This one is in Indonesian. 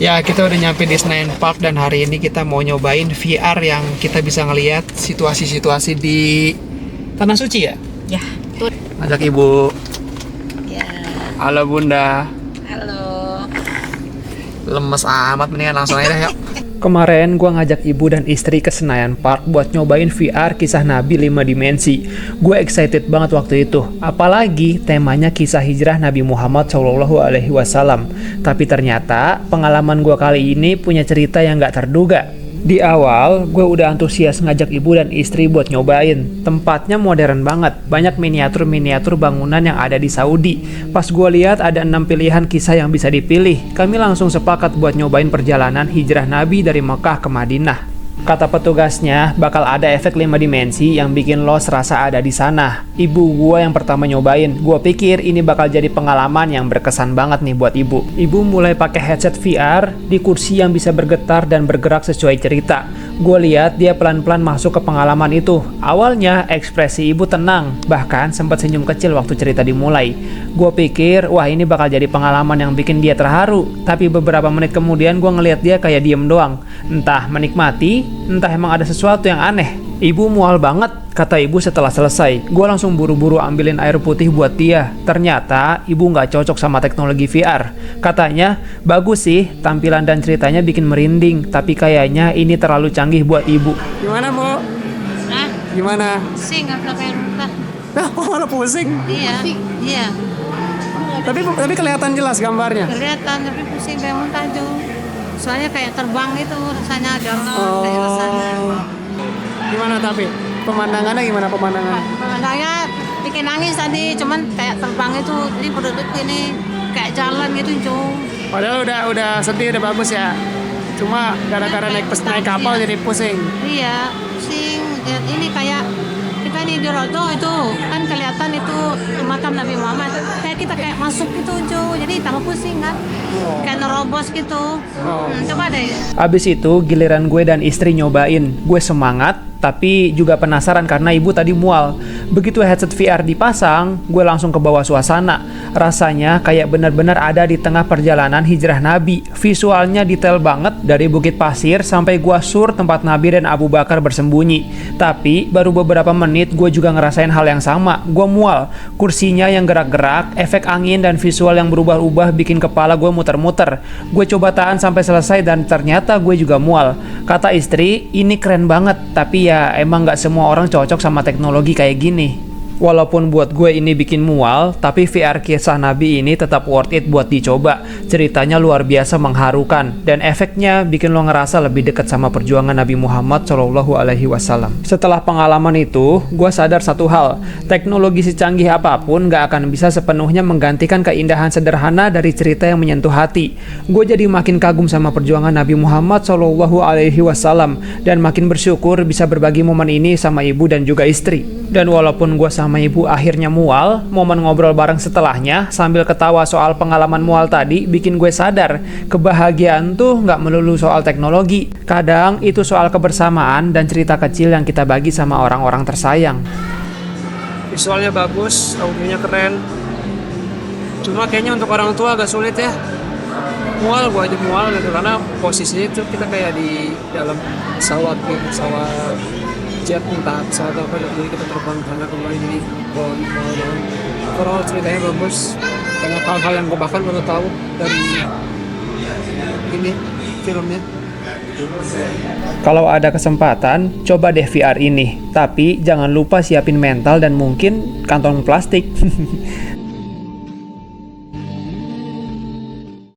Ya, kita udah nyampe di Senayan Park dan hari ini kita mau nyobain VR yang kita bisa ngelihat situasi-situasi di Tanah Suci ya? Ya, tuh. Ajak ibu. Ya, Halo bunda. halo. Lemes amat, mendingan langsung aja deh, yuk. Kemarin gue ngajak ibu dan istri ke Senayan Park buat nyobain VR kisah Nabi 5 dimensi. Gue excited banget waktu itu. Apalagi temanya kisah hijrah Nabi Muhammad SAW. Tapi ternyata pengalaman gue kali ini punya cerita yang gak terduga. Di awal, gue udah antusias ngajak ibu dan istri buat nyobain. Tempatnya modern banget, banyak miniatur-miniatur bangunan yang ada di Saudi. Pas gue lihat ada 6 pilihan kisah yang bisa dipilih, kami langsung sepakat buat nyobain perjalanan hijrah Nabi dari Mekah ke Madinah. Kata petugasnya, bakal ada efek 5 dimensi yang bikin lo serasa ada di sana. Ibu gue yang pertama nyobain, gue pikir ini bakal jadi pengalaman yang berkesan banget nih buat ibu. Ibu mulai pakai headset VR di kursi yang bisa bergetar dan bergerak sesuai cerita. Gue lihat dia pelan-pelan masuk ke pengalaman itu. Awalnya ekspresi ibu tenang, bahkan sempat senyum kecil waktu cerita dimulai. Gue pikir, wah ini bakal jadi pengalaman yang bikin dia terharu. Tapi beberapa menit kemudian gue ngeliat dia kayak diem doang. Entah menikmati, entah emang ada sesuatu yang aneh. Ibu mual banget, kata ibu setelah selesai. Gue langsung buru-buru ambilin air putih buat dia. Ternyata ibu nggak cocok sama teknologi VR. Katanya, bagus sih, tampilan dan ceritanya bikin merinding. Tapi kayaknya ini terlalu canggih buat ibu. Gimana, Bu? Hah? Gimana? Pusing, nggak pernah kayak muntah. Nah, kok malah pusing? Iya, iya. Tapi kelihatan jelas gambarnya. Kelihatan, tapi pusing kayak muntah tuh. Soalnya kayak terbang gitu rasanya, jorong kayak rasanya. Gimana tapi? Pemandangannya gimana pemandangan? Pemandangannya bikin nangis tadi, cuman kayak terbang itu, jadi berduduk ini kayak jalan gitu, jauh. Padahal udah sedih, udah bagus ya. Cuma gara-gara naik kapal jadi pusing. Iya, pusing. Dan ini kayak kita nih di Rodo itu kan kelihatan itu makam Nabi Muhammad. Kayak kita kayak masuk gitu, jauh. Jadi tambah pusing kan. Kayak nerobos gitu. Coba deh. Abis itu giliran gue dan istri nyobain. Gue semangat, tapi juga penasaran karena ibu tadi mual. Begitu headset VR dipasang, gue langsung ke bawah suasana. Rasanya kayak benar-benar ada di tengah perjalanan hijrah Nabi. Visualnya detail banget, dari bukit pasir sampai gua sur tempat Nabi dan Abu Bakar bersembunyi. Tapi baru beberapa menit gue juga ngerasain hal yang sama. Gue mual, kursinya yang gerak-gerak, efek angin dan visual yang berubah-ubah bikin kepala gue muter-muter. Gue coba tahan sampai selesai dan ternyata gue juga mual. Kata istri, ini keren banget, tapi ya emang gak semua orang cocok sama teknologi kayak gini. Walaupun buat gue ini bikin mual, tapi VR kisah Nabi ini tetap worth it buat dicoba. Ceritanya luar biasa mengharukan, dan efeknya bikin lo ngerasa lebih dekat sama perjuangan Nabi Muhammad SAW. Setelah pengalaman itu, gue sadar satu hal, teknologi secanggih apapun gak akan bisa sepenuhnya menggantikan keindahan sederhana dari cerita yang menyentuh hati. Gue jadi makin kagum sama perjuangan Nabi Muhammad SAW, dan makin bersyukur bisa berbagi momen ini sama ibu dan juga istri. Dan walaupun gue sama ibu akhirnya mual, momen ngobrol bareng setelahnya sambil ketawa soal pengalaman mual tadi bikin gue sadar, kebahagiaan tuh nggak melulu soal teknologi. Kadang itu soal kebersamaan dan cerita kecil yang kita bagi sama orang-orang tersayang. Visualnya bagus, audionya keren. Cuma kayaknya untuk orang tua agak sulit ya. Mual, gue aja mual gitu, karena posisinya itu kita kayak di dalam pesawat gitu, pesawat jet entah pesawat apa, jadi kita terbang sana kembali, jadi mual banget. Overall ceritanya bagus, banyak hal-hal yang gue bahkan baru tahu dari ini filmnya. Kalau ada kesempatan, coba deh VR ini. Tapi jangan lupa siapin mental dan mungkin kantong plastik.